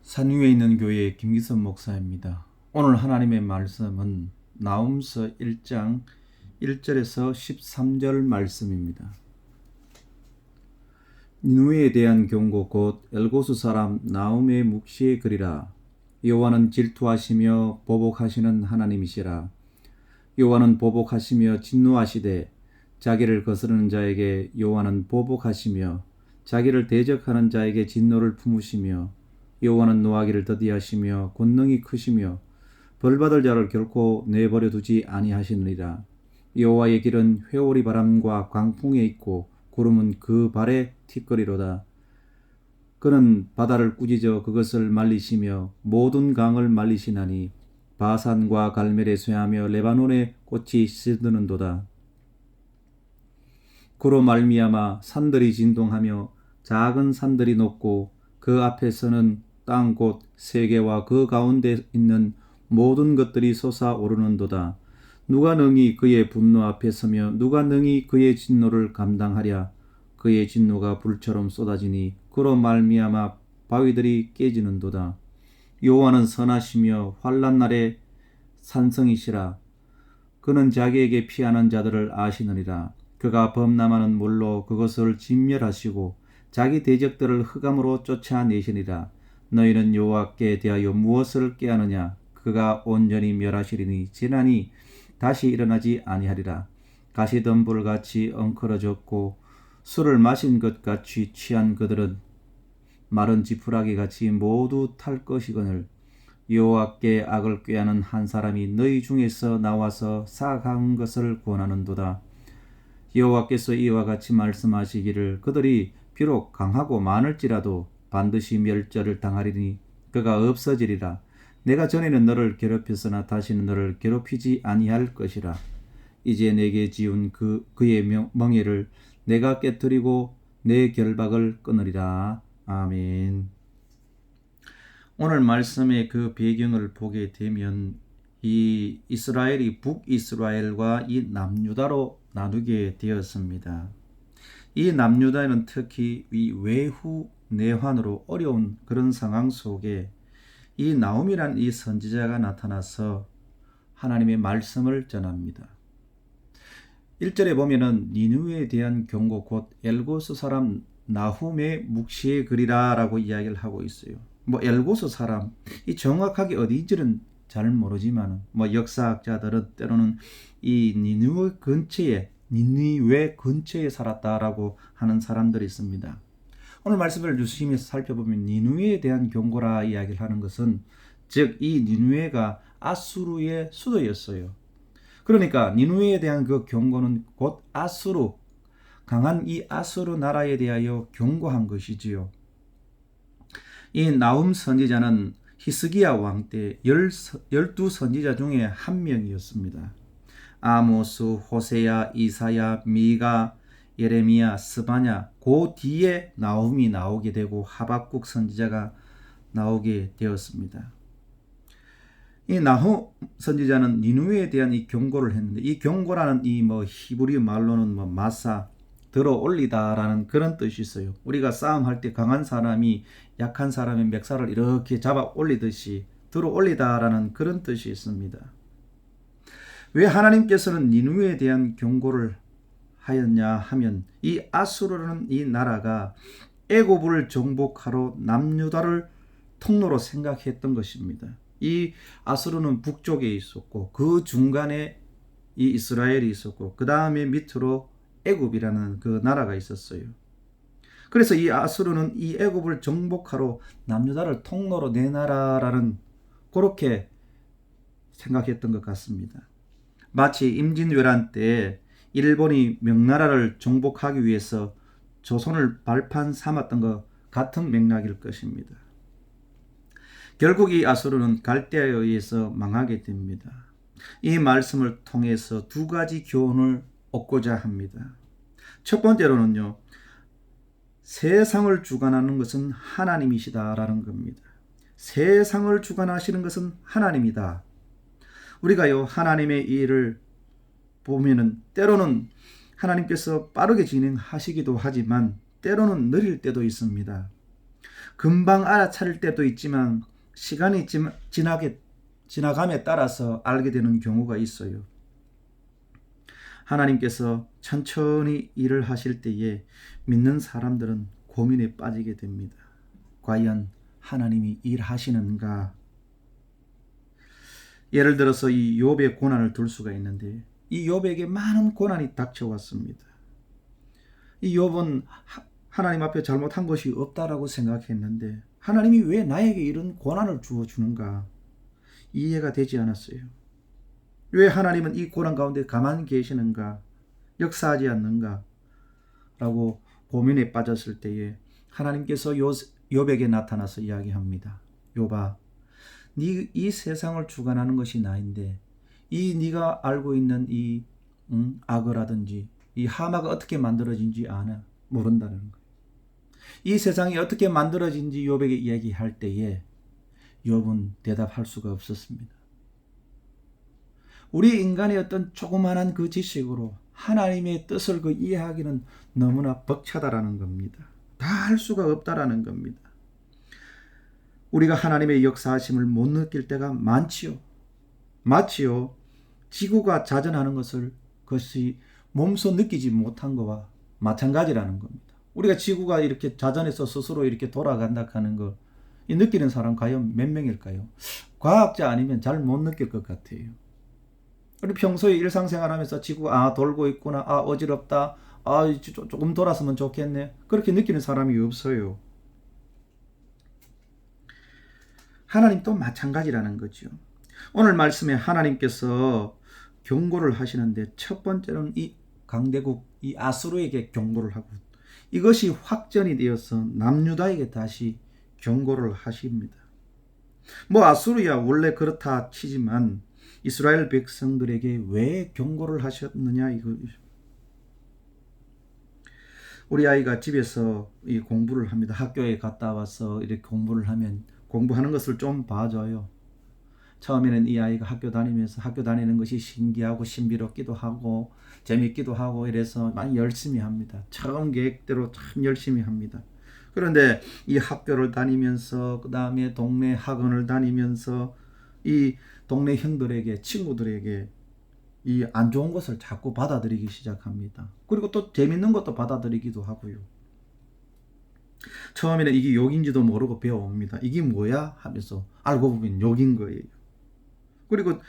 산 위에 있는 교회의 김기선 목사입니다. 오늘 하나님의 말씀은 나훔서 1장 1절에서 13절 말씀입니다. 니느웨에 대한 경고 곧 엘고스 사람 나훔의 묵시의 글이라. 여호와는 질투하시며 보복하시는 하나님이시라. 여호와는 보복하시며 진노하시되 자기를 거스르는 자에게 여호와는 보복하시며 자기를 대적하는 자에게 진노를 품으시며 여호와는 노하기를 더디하시며 권능이 크시며 벌받을 자를 결코 내버려 두지 아니하시느니라. 여호와의 길은 회오리 바람과 광풍에 있고 구름은 그 발에 티끌이로다. 그는 바다를 꾸짖어 그것을 말리시며 모든 강을 말리시나니 바산과 갈멜에 쇠하며 레바논의 꽃이 시드는도다. 그로 말미암아 산들이 진동하며 작은 산들이 높고 그 앞에서는 땅 곧 세계와 그 가운데 있는 모든 것들이 솟아오르는도다. 누가 능히 그의 분노 앞에 서며 누가 능히 그의 진노를 감당하랴. 그의 진노가 불처럼 쏟아지니 그로 말미암아 바위들이 깨지는도다. 여호와는 선하시며 환난 날에 산성이시라. 그는 자기에게 피하는 자들을 아시느니라. 그가 범람하는 물로 그것을 진멸하시고 자기 대적들을 흑암으로 쫓아내시니라. 너희는 여호와께 대하여 무엇을 꾀하느냐. 그가 온전히 멸하시리니 재난이 다시 일어나지 아니하리라. 가시덤불같이 엉클어졌고 술을 마신 것 같이 취한 그들은 마른 지푸라기 같이 모두 탈 것이거늘. 여호와께 악을 꾀하는 한 사람이 너희 중에서 나와서 사악한 것을 권하는도다. 여호와께서 이와 같이 말씀하시기를 그들이 비록 강하고 많을지라도 반드시 멸절을 당하리니 그가 없어지리라. 내가 전에는 너를 괴롭혔으나 다시는 너를 괴롭히지 아니할 것이라. 이제 내게 지은 그의 멍에를 내가 깨뜨리고 내 결박을 끊으리라. 아멘. 오늘 말씀의 그 배경을 보게 되면 이 이스라엘이 북이스라엘과 이 남유다로 나누게 되었습니다. 이 남유다는 특히 이 외후 내환으로 어려운 그런 상황 속에 이 나홈이란 이 선지자가 나타나서 하나님의 말씀을 전합니다. 1절에 보면은 니느웨에 대한 경고 곧 엘고스 사람 나훔의 묵시의 글이라 라고 이야기를 하고 있어요. 엘고스 사람 이 정확하게 어디인지는 잘 모르지만 역사학자들은 때로는 이 니느웨 근처에 살았다라고 하는 사람들이 있습니다. 오늘 말씀을 유심히 살펴보면 니느웨에 대한 경고라 이야기를 하는 것은 즉 이 니느웨가 아수르의 수도였어요. 그러니까 니느웨에 대한 그 경고는 곧 아수르, 강한 이 아수르 나라에 대하여 경고한 것이지요. 이 나훔 선지자는 히스기야 왕 때 12 선지자 중에 한 명이었습니다. 아모스, 호세야, 이사야, 미가, 예레미야, 스바냐 그 뒤에 나훔이 나오게 되고 하박국 선지자가 나오게 되었습니다. 이 나훔 선지자는 니느웨에 대한 이 경고를 했는데 이 경고라는 이 히브리 말로는 마사 들어 올리다라는 그런 뜻이 있어요. 우리가 싸움할 때 강한 사람이 약한 사람의 멱살을 이렇게 잡아 올리듯이 들어 올리다라는 그런 뜻이 있습니다. 왜 하나님께서는 니느웨에 대한 경고를 하였냐 하면 이 아수르라는 이 나라가 애굽을 정복하러 남유다를 통로로 생각했던 것입니다. 이 아수르는 북쪽에 있었고 그 중간에 이 이스라엘이 있었고 그 다음에 밑으로 애굽이라는 그 나라가 있었어요. 그래서 이 아수르는 이 애굽을 정복하러 남유다를 통로로 내놔라라는 그렇게 생각했던 것 같습니다. 마치 임진왜란 때 일본이 명나라를 정복하기 위해서 조선을 발판 삼았던 것 같은 맥락일 것입니다. 결국 이 아수르는 갈대아에 의해서 망하게 됩니다. 이 말씀을 통해서 두 가지 교훈을 얻고자 합니다. 첫 번째로는요, 세상을 주관하는 것은 하나님이시다라는 겁니다. 세상을 주관하시는 것은 하나님이다. 우리가요, 하나님의 일을 보면은 때로는 하나님께서 빠르게 진행하시기도 하지만 때로는 느릴 때도 있습니다. 금방 알아차릴 때도 있지만 시간이 지나감에 따라서 알게 되는 경우가 있어요. 하나님께서 천천히 일을 하실 때에 믿는 사람들은 고민에 빠지게 됩니다. 과연 하나님이 일하시는가? 예를 들어서 이 욥의 고난을 들 수가 있는데, 이 욥에게 많은 고난이 닥쳐왔습니다. 이 욥은 하나님 앞에 잘못한 것이 없다라고 생각했는데 하나님이 왜 나에게 이런 고난을 주어주는가 이해가 되지 않았어요. 왜 하나님은 이 고난 가운데 가만히 계시는가, 역사하지 않는가 라고 고민에 빠졌을 때에 하나님께서 욥에게 나타나서 이야기합니다. 욥아, 이 세상을 주관하는 것이 나인데 이 네가 알고 있는 이 악어라든지 이 하마가 어떻게 만들어진지 모른다는 거예요. 이 세상이 어떻게 만들어진지 욥에게 이야기할 때에 욥은 대답할 수가 없었습니다. 우리 인간의 어떤 조그만한 그 지식으로 하나님의 뜻을 이해하기는 너무나 벅차다라는 겁니다. 다 할 수가 없다라는 겁니다. 우리가 하나님의 역사하심을 못 느낄 때가 많지요. 마치요, 지구가 자전하는 것이 몸소 느끼지 못한 것과 마찬가지라는 겁니다. 우리가 지구가 이렇게 자전해서 스스로 이렇게 돌아간다 하는 거, 이 느끼는 사람 과연 몇 명일까요? 과학자 아니면 잘 못 느낄 것 같아요. 우리 평소에 일상생활하면서 지구가 돌고 있구나, 어지럽다, 조금 돌았으면 좋겠네, 그렇게 느끼는 사람이 없어요. 하나님도 마찬가지라는 거죠. 오늘 말씀에 하나님께서 경고를 하시는데 첫 번째는 이 강대국 이 아수르에게 경고를 하고, 이것이 확전이 되어서 남유다에게 다시 경고를 하십니다. 아수르야 원래 그렇다 치지만 이스라엘 백성들에게 왜 경고를 하셨느냐 이거죠. 우리 아이가 집에서 이 공부를 합니다. 학교에 갔다 와서 이렇게 공부를 하면 공부하는 것을 좀 봐줘요. 처음에는 이 아이가 학교 다니는 것이 신기하고 신비롭기도 하고 재밌기도 하고 이래서 많이 열심히 합니다. 처음 계획대로 참 열심히 합니다. 그런데 이 학교를 다니면서 그 다음에 동네 학원을 다니면서 이 동네 형들에게, 친구들에게 이 안 좋은 것을 자꾸 받아들이기 시작합니다. 그리고 또 재밌는 것도 받아들이기도 하고요. 처음에는 이게 욕인지도 모르고 배워옵니다. 이게 뭐야 하면서 알고 보면 욕인 거예요. 그리고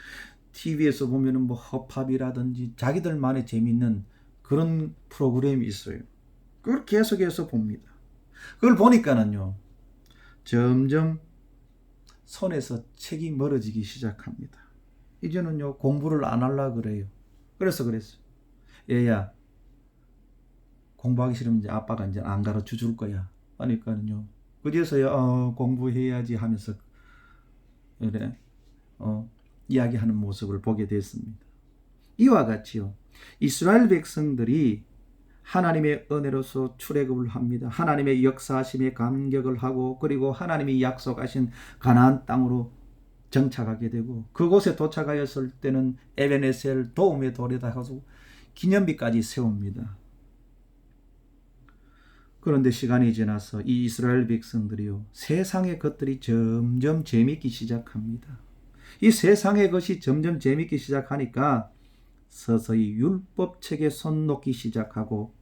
TV에서 보면은 허팝이라든지 자기들만의 재밌는 그런 프로그램이 있어요. 그걸 계속해서 봅니다. 그걸 보니까는요, 점점 손에서 책이 멀어지기 시작합니다. 이제는요, 공부를 안 하려고 그래요. 그랬어요. 얘야, 공부하기 싫으면 이제 아빠가 이제 안 가르쳐 줄 거야. 하니까는요, 그제서야 공부해야지 하면서 그래 이야기하는 모습을 보게 됐습니다. 이와 같이요, 이스라엘 백성들이 하나님의 은혜로서 출애굽을 합니다. 하나님의 역사하심에 감격을 하고, 그리고 하나님이 약속하신 가나안 땅으로 정착하게 되고, 그곳에 도착하였을 때는 에베네셀 도움의 돌에다 가서 기념비까지 세웁니다. 그런데 시간이 지나서 이 이스라엘 백성들이요, 세상의 것들이 점점 재밌기 시작합니다. 이 세상의 것이 점점 재밌기 시작하니까 서서히 율법책에 손 놓기 시작하고,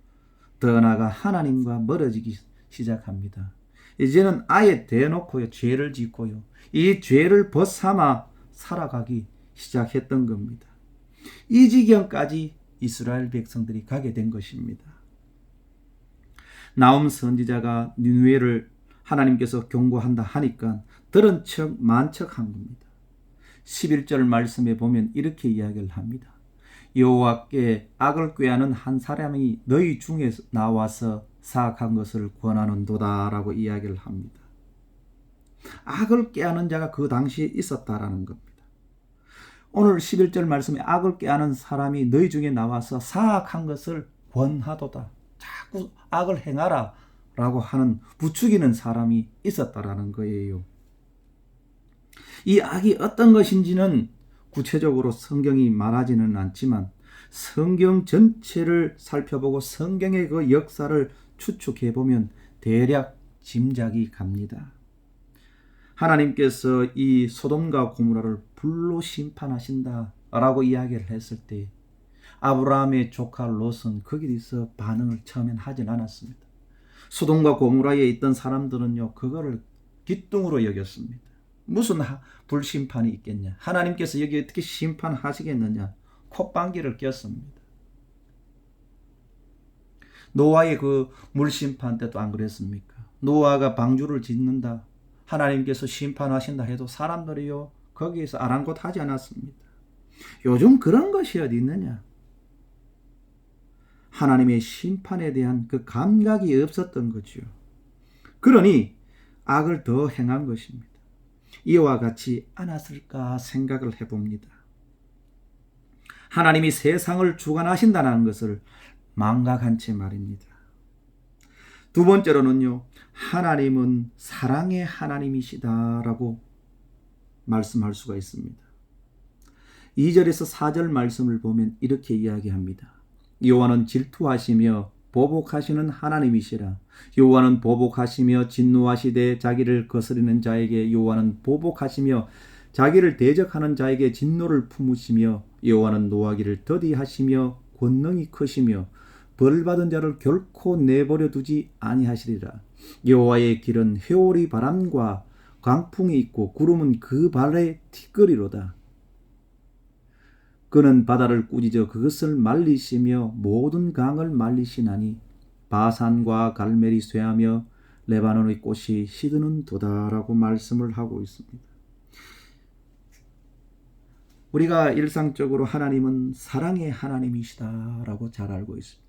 더 나아가 하나님과 멀어지기 시작합니다. 이제는 아예 대놓고요, 죄를 짓고요, 이 죄를 벗삼아 살아가기 시작했던 겁니다. 이 지경까지 이스라엘 백성들이 가게 된 것입니다. 나훔 선지자가 니느웨를 하나님께서 경고한다 하니까 들은 척 만척한 겁니다. 11절 말씀에 보면 이렇게 이야기를 합니다. 여호와께 악을 꾀하는 한 사람이 너희 중에 나와서 사악한 것을 권하는도다 라고 이야기를 합니다. 악을 꾀하는 자가 그 당시에 있었다라는 겁니다. 오늘 11절 말씀에 악을 꾀하는 사람이 너희 중에 나와서 사악한 것을 권하도다, 자꾸 악을 행하라 라고 하는 부추기는 사람이 있었다라는 거예요. 이 악이 어떤 것인지는 구체적으로 성경이 말하지는 않지만 성경 전체를 살펴보고 성경의 그 역사를 추측해 보면 대략 짐작이 갑니다. 하나님께서 이 소돔과 고모라를 불로 심판하신다라고 이야기를 했을 때 아브라함의 조카 롯은 거기서 반응을 처음엔 하진 않았습니다. 소돔과 고모라에 있던 사람들은요, 그거를 기뚱으로 여겼습니다. 무슨 불심판이 있겠냐? 하나님께서 여기 어떻게 심판하시겠느냐? 콧방귀를 꼈습니다. 노아의 그 물심판 때도 안 그랬습니까? 노아가 방주를 짓는다, 하나님께서 심판하신다 해도 사람들이요, 거기에서 아랑곳하지 않았습니다. 요즘 그런 것이 어디 있느냐? 하나님의 심판에 대한 그 감각이 없었던 거죠. 그러니 악을 더 행한 것입니다. 이와 같이 않았을까 생각을 해봅니다. 하나님이 세상을 주관하신다는 것을 망각한 채 말입니다. 두 번째로는요, 하나님은 사랑의 하나님이시다라고 말씀할 수가 있습니다. 2절에서 4절 말씀을 보면 이렇게 이야기합니다. 여호와는 질투하시며 보복하시는 하나님이시라. 여호와는 보복하시며 진노하시되 자기를 거스리는 자에게 여호와는 보복하시며 자기를 대적하는 자에게 진노를 품으시며 여호와는 노하기를 더디하시며 권능이 크시며 벌받은 자를 결코 내버려 두지 아니하시리라. 여호와의 길은 회오리 바람과 강풍이 있고 구름은 그 발의 티끌이로다. 그는 바다를 꾸짖어 그것을 말리시며 모든 강을 말리시나니 바산과 갈멜이 쇠하며 레바논의 꽃이 시드는 도다라고 말씀을 하고 있습니다. 우리가 일상적으로 하나님은 사랑의 하나님이시다라고 잘 알고 있습니다.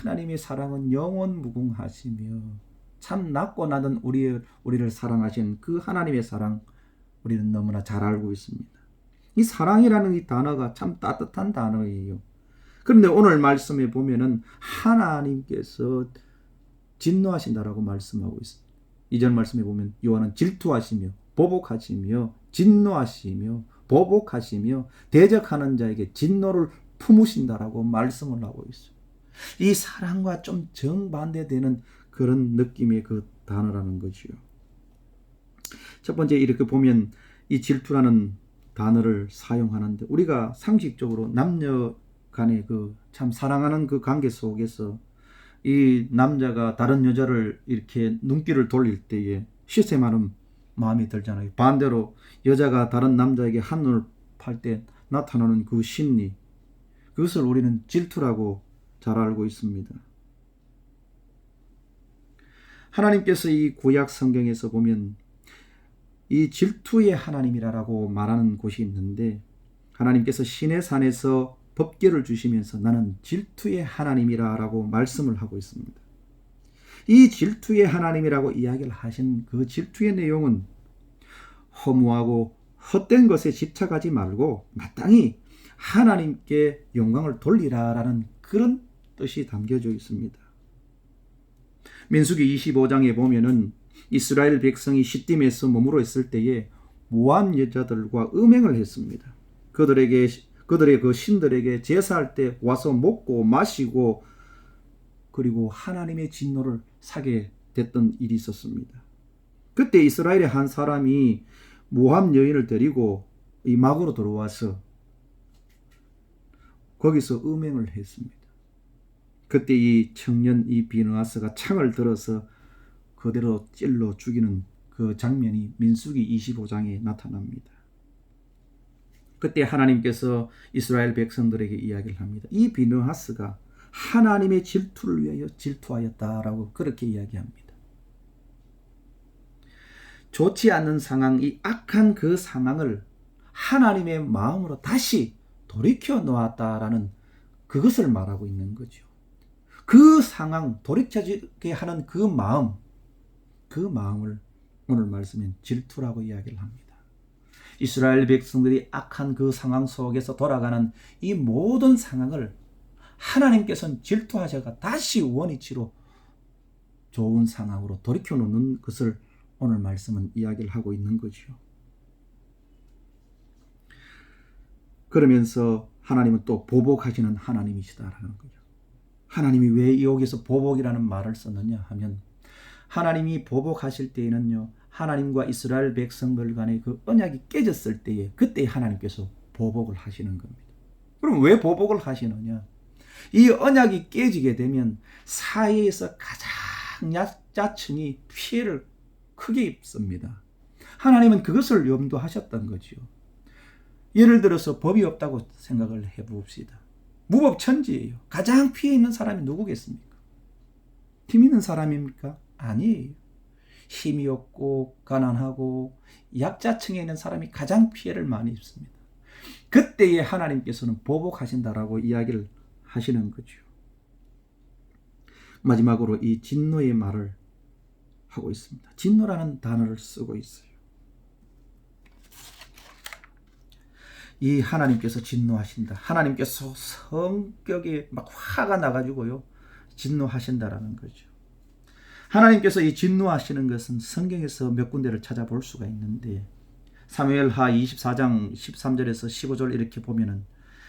하나님의 사랑은 영원 무궁하시며 참 낮고 낮은 우리를 사랑하신 그 하나님의 사랑, 우리는 너무나 잘 알고 있습니다. 이 사랑이라는 이 단어가 참 따뜻한 단어예요. 그런데 오늘 말씀에 보면은 하나님께서 진노하신다라고 말씀하고 있습니다. 이전 말씀에 보면 여호와는 질투하시며 보복하시며 진노하시며 보복하시며 대적하는 자에게 진노를 품으신다라고 말씀을 하고 있어요. 이 사랑과 좀 정반대되는 그런 느낌의 그 단어라는 거죠. 첫 번째, 이렇게 보면 이 질투라는 단어를 사용하는데, 우리가 상식적으로 남녀 간의 그 참 사랑하는 그 관계 속에서 이 남자가 다른 여자를 이렇게 눈길을 돌릴 때에 시샘하는 마음이 들잖아요. 반대로 여자가 다른 남자에게 한눈을 팔 때 나타나는 그 심리, 그것을 우리는 질투라고 잘 알고 있습니다. 하나님께서 이 구약 성경에서 보면 이 질투의 하나님이라고 말하는 곳이 있는데, 하나님께서 시내산에서 법궤를 주시면서 나는 질투의 하나님이라고 말씀을 하고 있습니다. 이 질투의 하나님이라고 이야기를 하신 그 질투의 내용은 허무하고 헛된 것에 집착하지 말고 마땅히 하나님께 영광을 돌리라라는 그런 뜻이 담겨져 있습니다. 민수기 25장에 보면은 이스라엘 백성이 시딤에서 머무러 있을 때에 모압 여자들과 음행을 했습니다. 그들의 그 신들에게 제사할 때 와서 먹고 마시고 그리고 하나님의 진노를 사게 됐던 일이 있었습니다. 그때 이스라엘의 한 사람이 모압 여인을 데리고 이 막으로 들어와서 거기서 음행을 했습니다. 그때 이 청년 이 비느하스가 창을 들어서 그대로 찔러 죽이는 그 장면이 민수기 25장에 나타납니다. 그때 하나님께서 이스라엘 백성들에게 이야기를 합니다. 이 비느하스가 하나님의 질투를 위하여 질투하였다라고 그렇게 이야기합니다. 좋지 않은 상황, 이 악한 그 상황을 하나님의 마음으로 다시 돌이켜 놓았다라는 그것을 말하고 있는 거죠. 그 상황, 돌이켜지게 하는 그 마음을 오늘 말씀엔 질투라고 이야기를 합니다. 이스라엘 백성들이 악한 그 상황 속에서 돌아가는 이 모든 상황을 하나님께서는 질투하셔가 다시 원위치로 좋은 상황으로 돌이켜 놓는 것을 오늘 말씀은 이야기를 하고 있는 거죠. 그러면서 하나님은 또 보복하시는 하나님이시다라는 거죠. 하나님이 왜 여기서 보복이라는 말을 썼느냐 하면, 하나님이 보복하실 때에는요, 하나님과 이스라엘 백성들 간의 그 언약이 깨졌을 때에 그때 하나님께서 보복을 하시는 겁니다. 그럼 왜 보복을 하시느냐? 이 언약이 깨지게 되면 사회에서 가장 약자층이 피해를 크게 입습니다. 하나님은 그것을 염두하셨던 거죠. 예를 들어서 법이 없다고 생각을 해봅시다. 무법천지예요. 가장 피해 있는 사람이 누구겠습니까? 힘 있는 사람입니까? 아니에요. 힘이 없고 가난하고 약자층에 있는 사람이 가장 피해를 많이 입습니다. 그때에 하나님께서는 보복하신다라고 이야기를 하시는 거죠. 마지막으로 이 진노의 말을 하고 있습니다. 진노라는 단어를 쓰고 있어요. 이 하나님께서 진노하신다. 하나님께서 성격에 막 화가 나가지고요, 진노하신다라는 거죠. 하나님께서 이 진노하시는 것은 성경에서 몇 군데를 찾아볼 수가 있는데, 사무엘하 24장 13절에서 15절 이렇게 보면은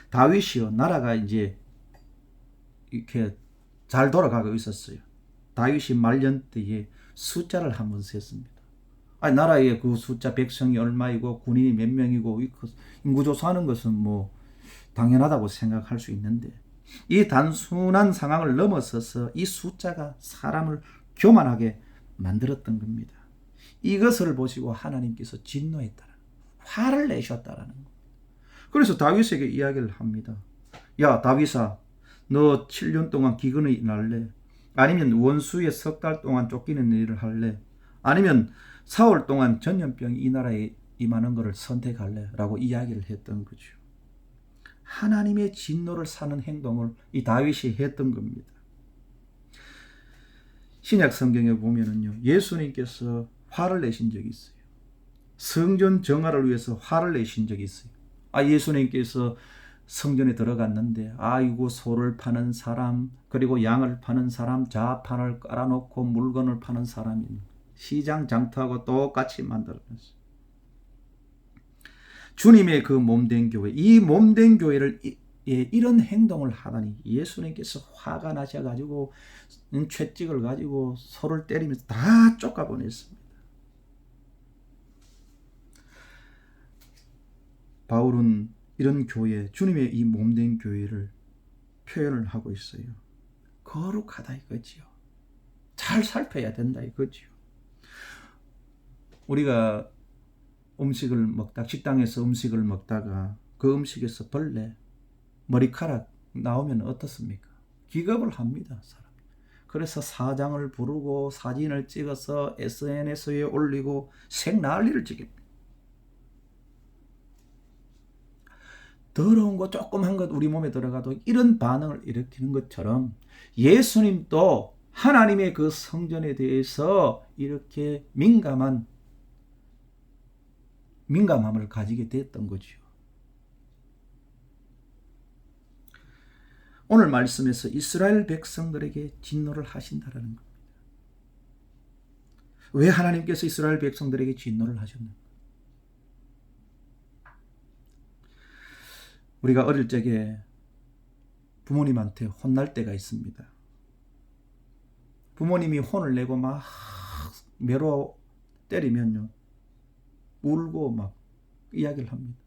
다윗이요, 나라가 이제 이렇게 잘 돌아가고 있었어요. 다윗이 말년 때에 숫자를 한번 셌습니다. 아니, 나라의 그 숫자 백성이 얼마이고 군인이 몇 명이고 인구조사하는 것은 뭐 당연하다고 생각할 수 있는데, 이 단순한 상황을 넘어서서 이 숫자가 사람을 교만하게 만들었던 겁니다. 이것을 보시고 하나님께서 진노했다는, 화를 내셨다라는 겁니다. 그래서 다윗에게 이야기를 합니다. 야, 다윗아, 너 7년 동안 기근을 인할래? 아니면 원수의 석 달 동안 쫓기는 일을 할래? 아니면 4월 동안 전염병이 이 나라에 임하는 것을 선택할래? 라고 이야기를 했던 거죠. 하나님의 진노를 사는 행동을 이 다윗이 했던 겁니다. 신약 성경에 보면은요, 예수님께서 화를 내신 적이 있어요. 성전 정화를 위해서 화를 내신 적이 있어요. 예수님께서 성전에 들어갔는데, 아이고, 소를 파는 사람, 그리고 양을 파는 사람, 자판을 깔아놓고 물건을 파는 사람이 시장 장터하고 똑같이 만들어놨어요. 주님의 그 몸된 교회, 이 몸된 교회를 이런 행동을 하다니 예수님께서 화가 나셔가지고 채찍을 가지고 소를 때리면서 다 쫓아보냈습니다. 바울은 이런 교회, 주님의 이 몸된 교회를 표현을 하고 있어요. 거룩하다 이거지요. 잘 살펴야 된다 이거지요. 우리가 음식을 먹다, 식당에서 음식을 먹다가 그 음식에서 벌레, 머리카락 나오면 어떻습니까? 기겁을 합니다, 사람. 그래서 사장을 부르고 사진을 찍어서 SNS에 올리고 생난리를 지깁니다. 더러운 거 조그만 것 우리 몸에 들어가도 이런 반응을 일으키는 것처럼 예수님도 하나님의 그 성전에 대해서 이렇게 민감함을 가지게 됐던 거죠. 오늘 말씀에서 이스라엘 백성들에게 진노를 하신다라는 겁니다. 왜 하나님께서 이스라엘 백성들에게 진노를 하셨는가? 우리가 어릴 적에 부모님한테 혼날 때가 있습니다. 부모님이 혼을 내고 막 매로 때리면요, 울고 막 이야기를 합니다.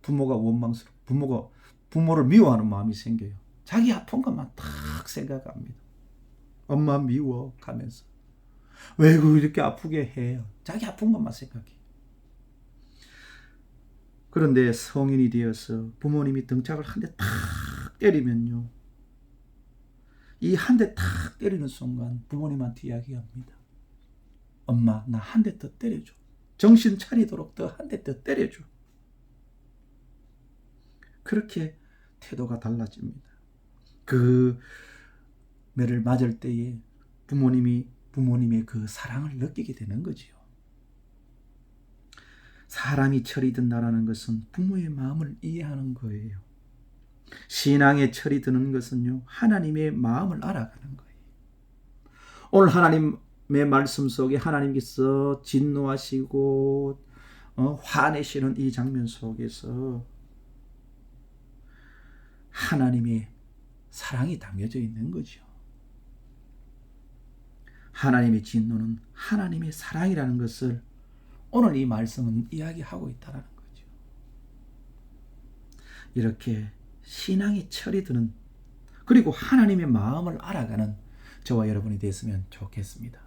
부모가 원망스럽고 부모를 미워하는 마음이 생겨요. 자기 아픈 것만 딱 생각합니다. 엄마 미워 하면서. 왜 이렇게 아프게 해요? 자기 아픈 것만 생각해. 그런데 성인이 되어서 부모님이 등짝을 한 대 탁 때리면요, 이 한 대 탁 때리는 순간 부모님한테 이야기합니다. 엄마, 나 한 대 더 때려줘. 정신 차리도록 더 한 대 더 때려줘. 그렇게 태도가 달라집니다. 그 매를 맞을 때에 부모님의 그 사랑을 느끼게 되는 거지요. 사람이 철이 든다라는 것은 부모의 마음을 이해하는 거예요. 신앙의 철이 드는 것은요, 하나님의 마음을 알아가는 거예요. 오늘 하나님의 말씀 속에 하나님께서 진노하시고 화내시는 이 장면 속에서 하나님의 사랑이 담겨져 있는 거죠. 하나님의 진노는 하나님의 사랑이라는 것을 오늘 이 말씀은 이야기하고 있다는 거죠. 이렇게 신앙이 철이 드는, 그리고 하나님의 마음을 알아가는 저와 여러분이 됐으면 좋겠습니다.